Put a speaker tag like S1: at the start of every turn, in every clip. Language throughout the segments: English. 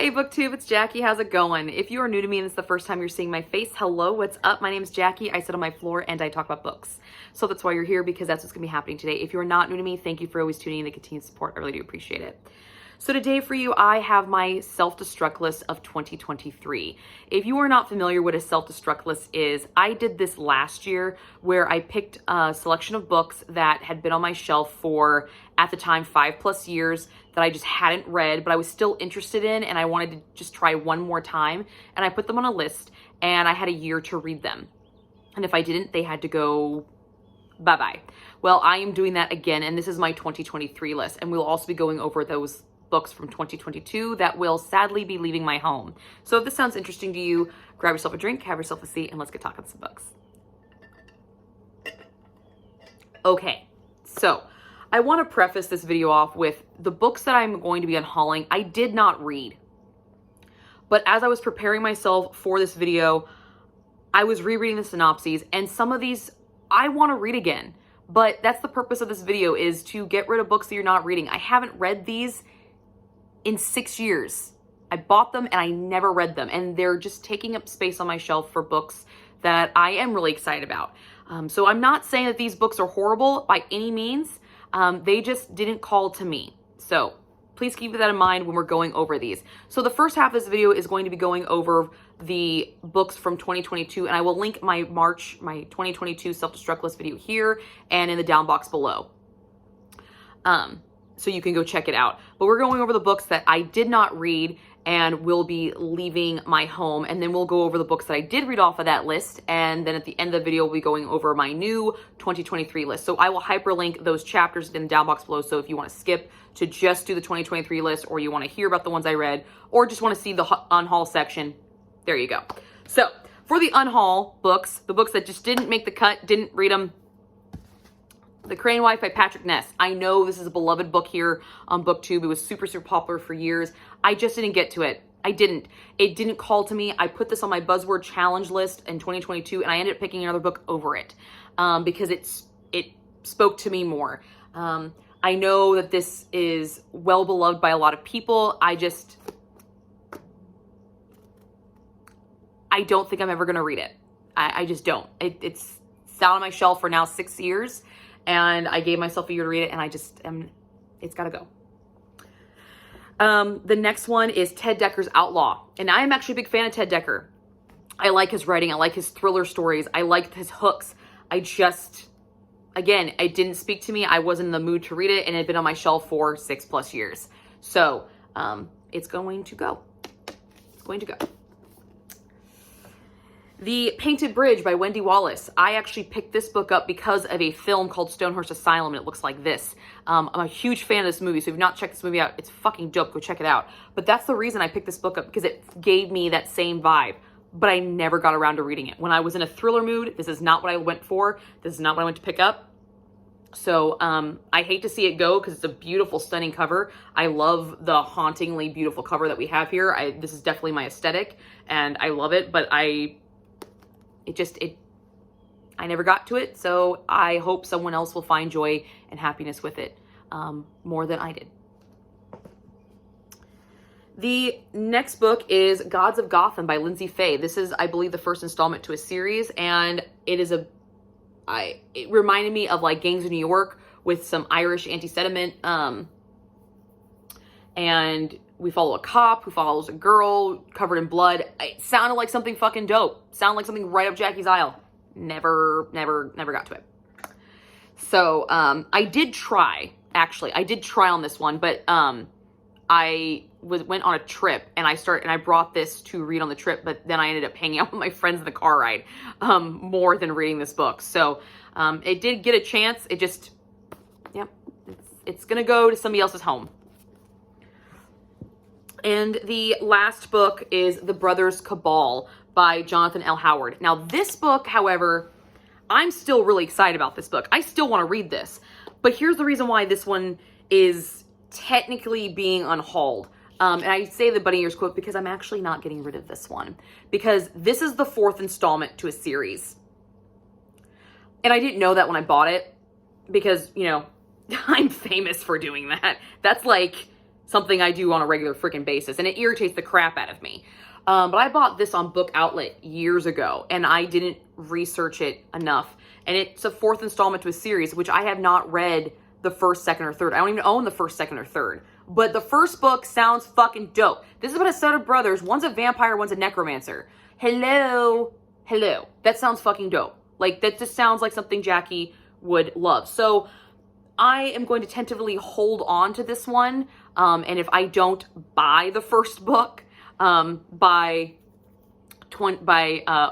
S1: Hey BookTube, it's Jackie. How's it going? If you are new to me and this is the first time you're seeing my face, hello, what's up? My name is Jackie. I sit on my floor and I talk about books. So that's why you're here, because that's what's going to be happening today. If you're not new to me, thank you for always tuning in and continued support. I really do appreciate it. So today for you, I have my self-destruct list of 2023. If you are not familiar with what a self-destruct list is, I did this last year where I picked a selection of books that had been on my shelf for, at the time, 5+ years that I just hadn't read, but I was still interested in, and I wanted to just try one more time. And I put them on a list, and I had a year to read them. And if I didn't, they had to go bye-bye. Well, I am doing that again, and this is my 2023 list, and we'll also be going over those books from 2022 that will sadly be leaving my home. So if this sounds interesting to you, grab yourself a drink, have yourself a seat, and let's get talking some books. Okay, so I want to preface this video off with the books that I'm going to be unhauling, I did not read. But as I was preparing myself for this video, I was rereading the synopses, and some of these I want to read again. But that's the purpose of this video, is to get rid of books that you're not reading. I haven't read these in 6 years. I bought them and I never read them, and they're just taking up space on my shelf for books that I am really excited about. So I'm not saying that these books are horrible by any means. They just didn't call to me. So please keep that in mind when we're going over these. So the first half of this video is going to be going over the books from 2022, and I will link my 2022 self-destruct list video here and in the down box below. So you can go check it out. But we're going over the books that I did not read and will be leaving my home. And then we'll go over the books that I did read off of that list. And then at the end of the video, we'll be going over my new 2023 list. So I will hyperlink those chapters in the down box below. So if you want to skip to just do the 2023 list, or you want to hear about the ones I read, or just want to see the unhaul section, there you go. So for the unhaul books, the books that just didn't make the cut, didn't read them, The Crane Wife by Patrick Ness. I know this is a beloved book here on BookTube. It was super, super popular for years. I just didn't get to it. It didn't call to me. I put this on my buzzword challenge list in 2022, and I ended up picking another book over it because it spoke to me more. I know that this is well beloved by a lot of people. I don't think I'm ever going to read it. I just don't. It's sat on my shelf for now 6 years. And I gave myself a year to read it, and it's got to go. The next one is Ted Dekker's Outlaw. And I am actually a big fan of Ted Dekker. I like his writing. I like his thriller stories. I like his hooks. Again, it didn't speak to me. I wasn't in the mood to read it, and it had been on my shelf for 6+ years. So it's going to go. It's going to go. The Painted Bridge by Wendy Wallace. I actually picked this book up because of a film called Stonehurst Asylum, and it looks like this. I'm a huge fan of this movie, so if you've not checked this movie out, it's fucking dope. Go check it out. But that's the reason I picked this book up, because it gave me that same vibe, but I never got around to reading it. When I was in a thriller mood, this is not what I went for. This is not what I went to pick up. So I hate to see it go, because it's a beautiful, stunning cover. I love the hauntingly beautiful cover that we have here. This is definitely my aesthetic, and I love it, but I never got to it, so I hope someone else will find joy and happiness with it more than I did. The next book is Gods of Gotham by Lindsay Fay. This is, I believe, the first installment to a series, and it reminded me of like Gangs of New York with some Irish anti-sentiment, and we follow a cop who follows a girl covered in blood. It sounded like something fucking dope. Sounded like something right up Jackie's aisle. Never got to it. So, I did try on this one, but I went on a trip, and I brought this to read on the trip, but then I ended up hanging out with my friends in the car ride more than reading this book. So, it did get a chance. It's gonna go to somebody else's home. And the last book is The Brothers Cabal by Jonathan L. Howard. Now, this book, however, I'm still really excited about this book. I still want to read this. But here's the reason why this one is technically being unhauled. And I say the bunny ears quote because I'm actually not getting rid of this one. Because this is the 4th installment to a series. And I didn't know that when I bought it. Because, I'm famous for doing that. That's like something I do on a regular freaking basis, and it irritates the crap out of me. But I bought this on Book Outlet years ago, and I didn't research it enough. And it's a 4th installment to a series, which I have not read the 1st, 2nd, or 3rd. I don't even own the 1st, 2nd, or 3rd. But the first book sounds fucking dope. This is about a set of brothers. One's a vampire, one's a necromancer. Hello. That sounds fucking dope. Like, that just sounds like something Jackie would love. So I am going to tentatively hold on to this one. And if I don't buy the first book by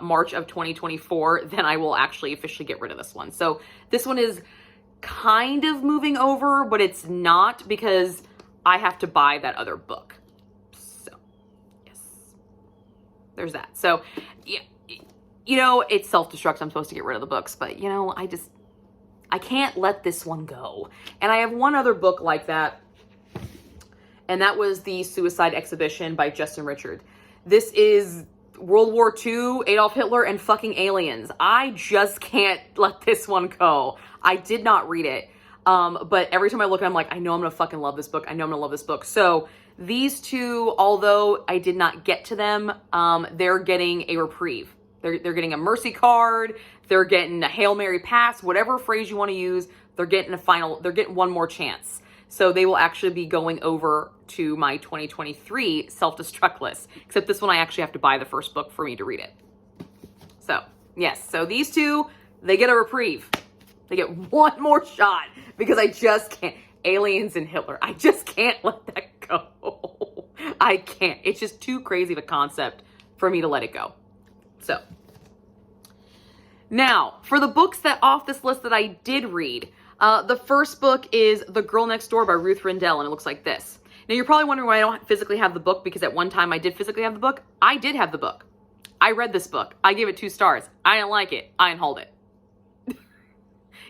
S1: March of 2024, then I will actually officially get rid of this one. So this one is kind of moving over, but it's not, because I have to buy that other book. So, yes. There's that. So, yeah, you know, it's self-destruct. I'm supposed to get rid of the books, but, you know, I can't let this one go. And I have one other book like that, and that was the Suicide Exhibition by Justin Richard. This is World War II, Adolf Hitler, and fucking aliens. I just can't let this one go. I did not read it. But every time I look at it, I'm like, I know I'm gonna fucking love this book. I know I'm gonna love this book. So these two, although I did not get to them, they're getting a reprieve. They're getting a mercy card. They're getting a Hail Mary pass, whatever phrase you want to use. They're getting they're getting one more chance. So they will actually be going over to my 2023 self-destruct list. Except this one, I actually have to buy the first book for me to read it. So, yes. So these two, they get a reprieve. They get one more shot, because I just can't. Aliens and Hitler. I just can't let that go. I can't. It's just too crazy of a concept for me to let it go. So, now, for the books that off this list that I did read, the first book is The Girl Next Door by Ruth Rendell, and it looks like this. Now, you're probably wondering why I don't physically have the book, because at one time I did physically have the book. I did have the book. I read this book. I gave it 2 stars. I didn't like it. I unhauled it.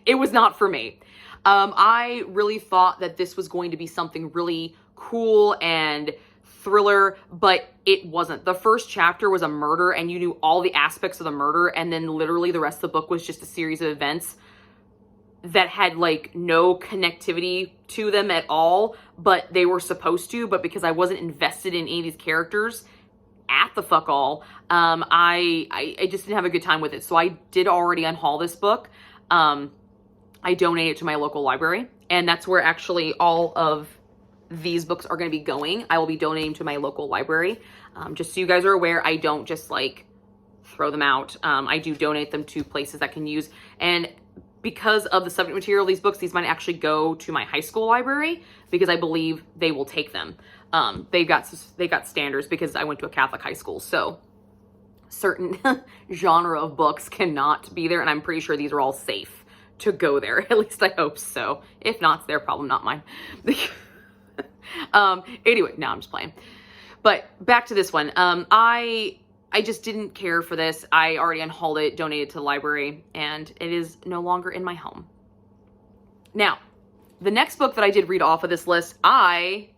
S1: It was not for me. I really thought that this was going to be something really cool and thriller, but it wasn't. The first chapter was a murder, and you knew all the aspects of the murder, and then literally the rest of the book was just a series of events that had like no connectivity to them at all, but they were supposed to. But because I wasn't invested in any of these characters at the fuck all, I just didn't have a good time with it. So I did already unhaul this book. I donated it to my local library, and that's where actually all of these books are going to be going. I will be donating to my local library. Just so you guys are aware, I don't just like throw them out. I do donate them to places that can use, and because of the subject material of these books, these might actually go to my high school library, because I believe they will take them. They got standards, because I went to a Catholic high school, so certain genre of books cannot be there, and I'm pretty sure these are all safe to go there. At least I hope so. If not, it's their problem, not mine. Anyway, no, I'm just playing. But back to this one. I just didn't care for this. I already unhauled it, donated to the library, and it is no longer in my home. Now, the next book that I did read off of this list, I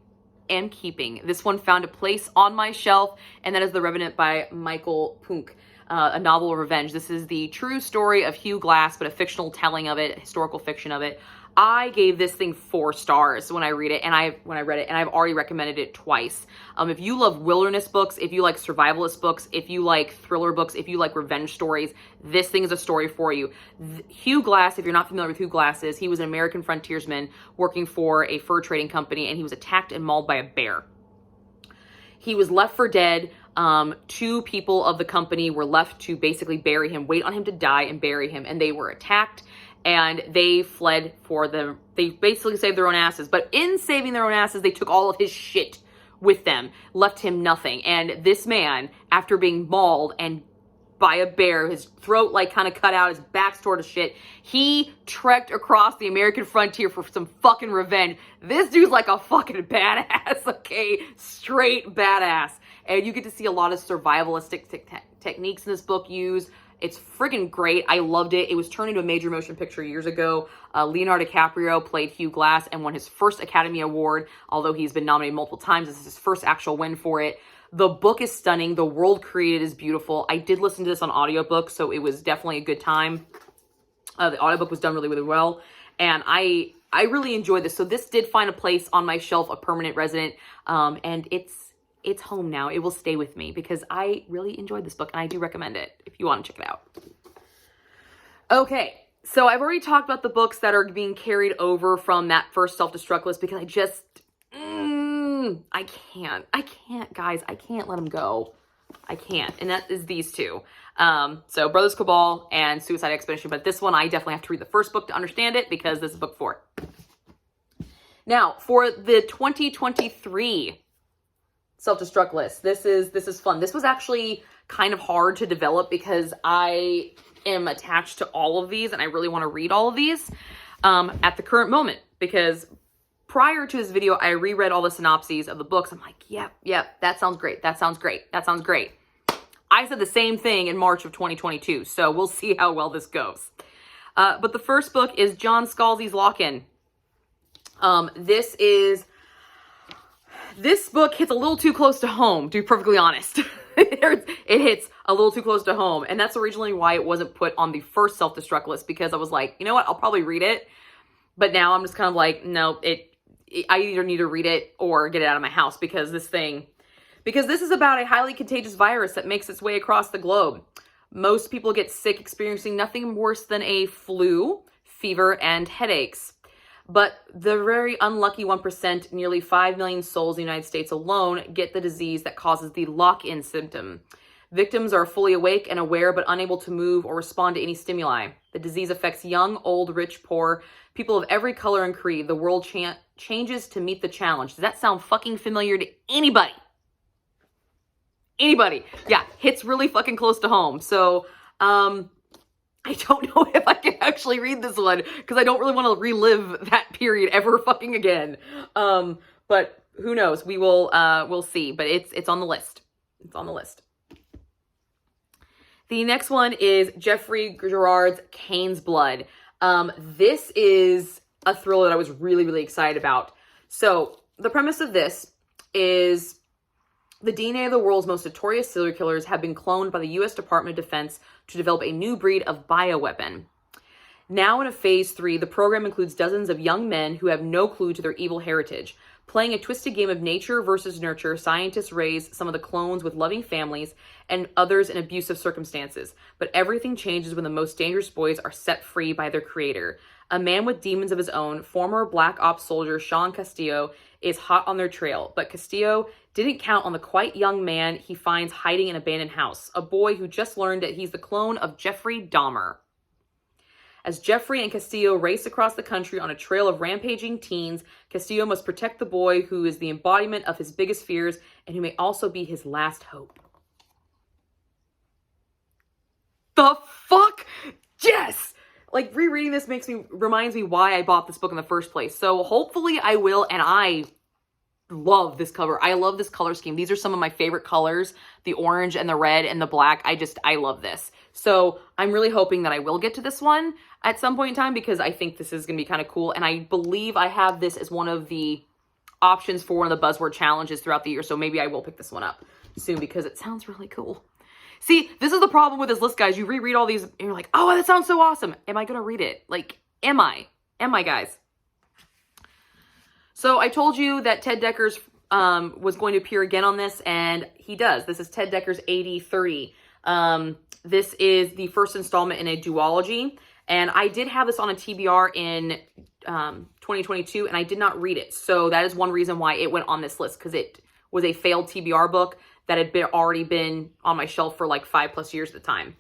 S1: am keeping. This one found a place on my shelf, and that is The Revenant by Michael Punk. A novel of revenge. This is the true story of Hugh Glass, but a fictional telling of it, historical fiction of it. I gave this thing 4 stars when I read it, and when I read it, and I've already recommended it twice. If you love wilderness books, if you like survivalist books, if you like thriller books, if you like revenge stories, this thing is a story for you. Hugh Glass, if you're not familiar with who Glass is, he was an American frontiersman working for a fur trading company, and he was attacked and mauled by a bear. He was left for dead. 2 people of the company were left to basically bury him, wait on him to die and bury him. And they were attacked, and they fled for them. They basically saved their own asses. But in saving their own asses, they took all of his shit with them, left him nothing. And this man, after being mauled and by a bear, his throat like kind of cut out, his back's toward to shit, he trekked across the American frontier for some fucking revenge. This dude's like a fucking badass, okay? Straight badass. And you get to see a lot of survivalistic techniques in this book used. It's friggin' great. I loved it. It was turned into a major motion picture years ago. Leonardo DiCaprio played Hugh Glass and won his first Academy Award, although he's been nominated multiple times. This is his first actual win for it. The book is stunning. The world created is beautiful. I did listen to this on audiobook, so it was definitely a good time. The audiobook was done really, really well. And I really enjoyed this. So this did find a place on my shelf, a permanent resident, and it's home now. It will stay with me because I really enjoyed this book, and I do recommend it if you want to check it out. Okay, so I've already talked about the books that are being carried over from that first self-destruct list because I just, I can't, guys. I can't let them go. I can't, and that is these two. So Brothers Cabal and Suicide Expedition, but this one I definitely have to read the first book to understand it because this is book 4. Now, for the 2023 self-destruct list, this is fun. This was actually kind of hard to develop because I am attached to all of these and I really want to read all of these at the current moment, because prior to this video, I reread all the synopses of the books. I'm like, yep, that sounds great. That sounds great. That sounds great. I said the same thing in March of 2022, so we'll see how well this goes. But the first book is John Scalzi's Lock-In. This book hits a little too close to home, to be perfectly honest. It hits a little too close to home, and that's originally why it wasn't put on the first self-destruct list, because I was like, you know what, I'll probably read it, but now I'm just kind of like, no, I either need to read it or get it out of my house, because this is about a highly contagious virus that makes its way across the globe. Most people get sick experiencing nothing worse than a flu, fever, and headaches. But the very unlucky 1%, nearly 5 million souls in the United States alone, get the disease that causes the lock-in symptom. Victims are fully awake and aware, but unable to move or respond to any stimuli. The disease affects young, old, rich, poor, people of every color and creed. The world changes to meet the challenge. Does that sound fucking familiar to anybody? Anybody? Yeah, hits really fucking close to home. So, I don't know if I can actually read this one because I don't really want to relive that period ever fucking again. But who knows? We'll see. But it's on the list. It's on the list. The next one is Jeffrey Gerard's Cain's Blood. This is a thriller that I was really, really excited about. So the premise of this is the DNA of the world's most notorious serial killers have been cloned by the U.S. Department of Defense to develop a new breed of bioweapon. Now in a phase 3, the program includes dozens of young men who have no clue to their evil heritage. Playing a twisted game of nature versus nurture, scientists raise some of the clones with loving families and others in abusive circumstances. But everything changes when the most dangerous boys are set free by their creator. A man with demons of his own, former Black Ops soldier Sean Castillo, is hot on their trail. But Castillo didn't count on the quite young man he finds hiding in an abandoned house, a boy who just learned that he's the clone of Jeffrey Dahmer. As Jeffrey and Castillo race across the country on a trail of rampaging teens, Castillo must protect the boy who is the embodiment of his biggest fears and who may also be his last hope. The fuck? Yes! Like, rereading this reminds me why I bought this book in the first place. So hopefully I will, and I love this cover. I love this color scheme. These are some of my favorite colors, the orange and the red and the black. I love this. So I'm really hoping that I will get to this one at some point in time because I think this is going to be kind of cool. And I believe I have this as one of the options for one of the buzzword challenges throughout the year. So maybe I will pick this one up soon because it sounds really cool. See, this is the problem with this list, guys. You reread all these and you're like, oh, that sounds so awesome. Am I going to read it? Like, am I? Am I, guys? So I told you that Ted Decker's was going to appear again on this, and he does. This is Ted Decker's 8030. This is the first installment in a duology, and I did have this on a TBR in 2022, and I did not read it. So that is one reason why it went on this list, because it was a failed TBR book that had already been on my shelf for like 5+ years at the time.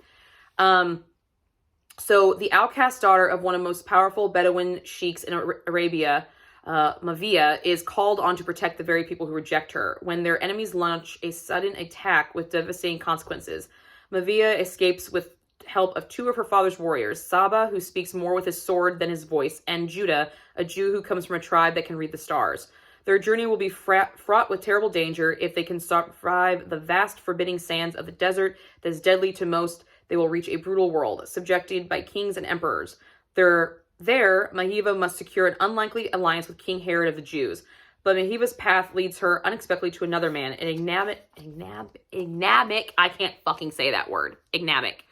S1: So the outcast daughter of one of the most powerful Bedouin sheiks in Arabia, Mavia, is called on to protect the very people who reject her. When their enemies launch a sudden attack with devastating consequences, Mavia escapes with help of 2 of her father's warriors, Saba, who speaks more with his sword than his voice, and Judah, a Jew who comes from a tribe that can read the stars. Their journey will be fraught with terrible danger. If they can survive the vast forbidding sands of the desert that is deadly to most, they will reach a brutal world, subjected by kings and emperors. There, Mahiva must secure an unlikely alliance with King Herod of the Jews. But Mahiva's path leads her unexpectedly to another man, an enigmatic, I can't fucking say that word, enigmatic,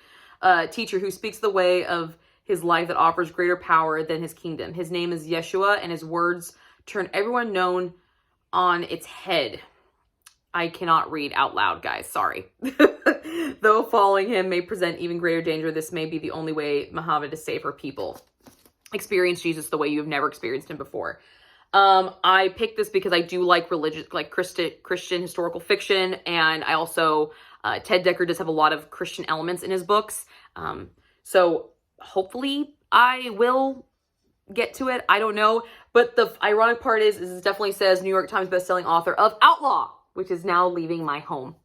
S1: teacher who speaks the way of his life that offers greater power than his kingdom. His name is Yeshua, and his words turn everyone known on its head. I cannot read out loud, guys. Sorry. Though following him may present even greater danger, this may be the only way Muhammad is save her people. Experience Jesus the way you have never experienced him before. I picked this because I do like religious, like Christian historical fiction, and I also, Ted Dekker does have a lot of Christian elements in his books. So hopefully I will get to it. I don't know. But the ironic part is it definitely says New York Times bestselling author of Outlaw, which is now leaving my home.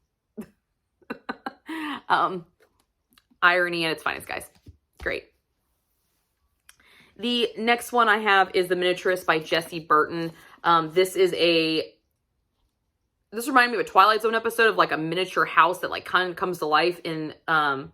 S1: Irony at its finest, guys. Great. The next one I have is The Miniaturist by Jessie Burton. This reminded me of a Twilight Zone episode of like a miniature house that like kind of comes to life in, where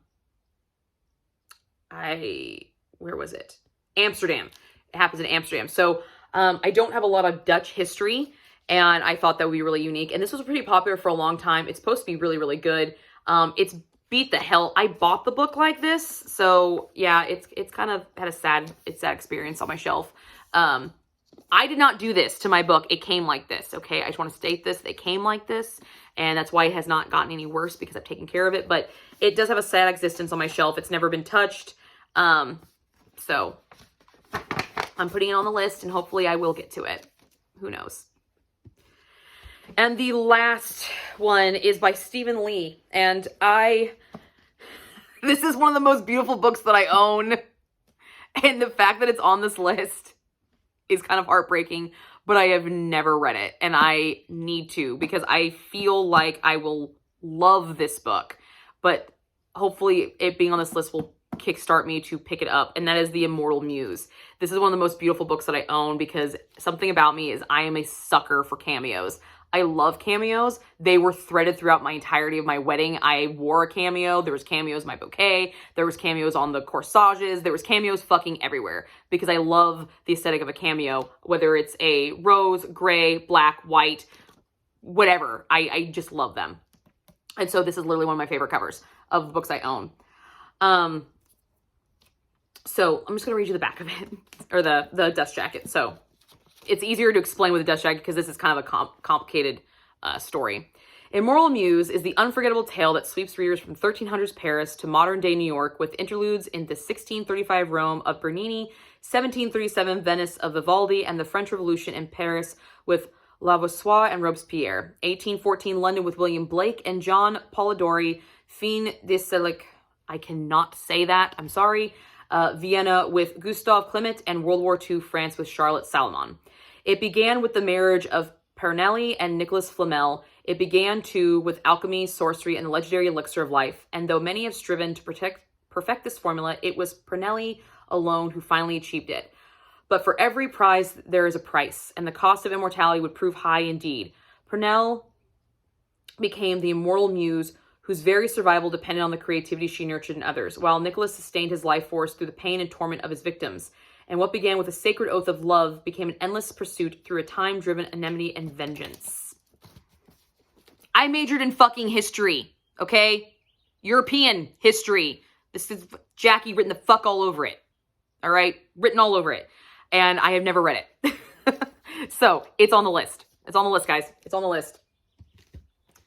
S1: was it? Amsterdam. It happens in Amsterdam. So, I don't have a lot of Dutch history, and I thought that would be really unique. And this was pretty popular for a long time. It's supposed to be really, really good. It's beat the hell. I bought the book like this. So yeah, it's kind of had a sad experience on my shelf. I did not do this to my book. It came like this. Okay. I just want to state this. They came like this, and that's why it has not gotten any worse, because I've taken care of it, but it does have a sad existence on my shelf. It's never been touched. So I'm putting it on the list, and hopefully I will get to it. Who knows? And the last one is by Stephen Lee. And this is one of the most beautiful books that I own. And the fact that it's on this list is kind of heartbreaking, but I have never read it. And I need to, because I feel like I will love this book. But hopefully it being on this list will kickstart me to pick it up. And that is The Immortal Muse. This is one of the most beautiful books that I own, because something about me is I am a sucker for cameos. I love cameos. They were threaded throughout my entirety of my wedding. I wore a cameo. There was cameos in my bouquet. There was cameos on the corsages. There was cameos fucking everywhere, because I love the aesthetic of a cameo, whether it's a rose, gray, black, white, whatever. I just love them. And so this is literally one of my favorite covers of the books I own. So I'm just going to read you the back of it, or the dust jacket. So it's easier to explain with a dust jacket, because this is kind of a complicated story. Immortal Muse is the unforgettable tale that sweeps readers from 1300s Paris to modern-day New York, with interludes in the 1635 Rome of Bernini, 1737 Venice of Vivaldi, and the French Revolution in Paris with Lavoisier and Robespierre, 1814 London with William Blake and John Polidori, Fin de Silic, I cannot say that, I'm sorry, Vienna with Gustave Clement, and World War II France with Charlotte Salomon. It began with the marriage of Pernelli and Nicholas Flamel. It began, too, with alchemy, sorcery, and the legendary elixir of life. And though many have striven to perfect this formula, it was Pernelli alone who finally achieved it. But for every prize, there is a price, and the cost of immortality would prove high indeed. Pernell became the immortal muse whose very survival depended on the creativity she nurtured in others, while Nicholas sustained his life force through the pain and torment of his victims. And what began with a sacred oath of love became an endless pursuit through a time-driven enmity and vengeance. I majored in fucking history, okay? European history. This is Jackie written the fuck all over it, all right? Written all over it. And I have never read it. So, it's on the list. It's on the list, guys. It's on the list.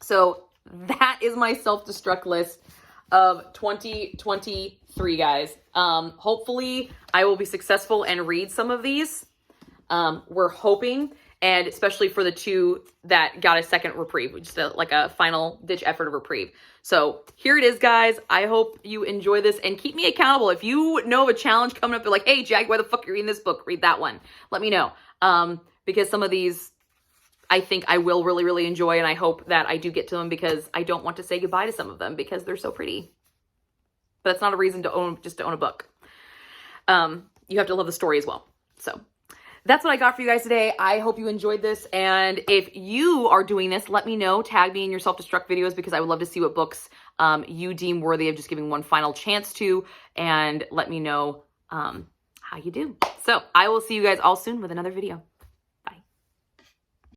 S1: So, that is my self-destruct list of 2023, guys. Hopefully I will be successful and read some of these. We're hoping, and especially for the two that got a second reprieve, just like a final ditch effort of reprieve. So here it is, guys. I hope you enjoy this, and keep me accountable. If you know of a challenge coming up, you're like, hey, Jack, why the fuck are you reading this book? Read that one. Let me know. Because some of these I think I will really, really enjoy, and I hope that I do get to them, because I don't want to say goodbye to some of them because they're so pretty. But that's not a reason to own a book. You have to love the story as well. So that's what I got for you guys today. I hope you enjoyed this. And if you are doing this, let me know. Tag me in your self-destruct videos, because I would love to see what books you deem worthy of just giving one final chance to. And let me know how you do. So I will see you guys all soon with another video.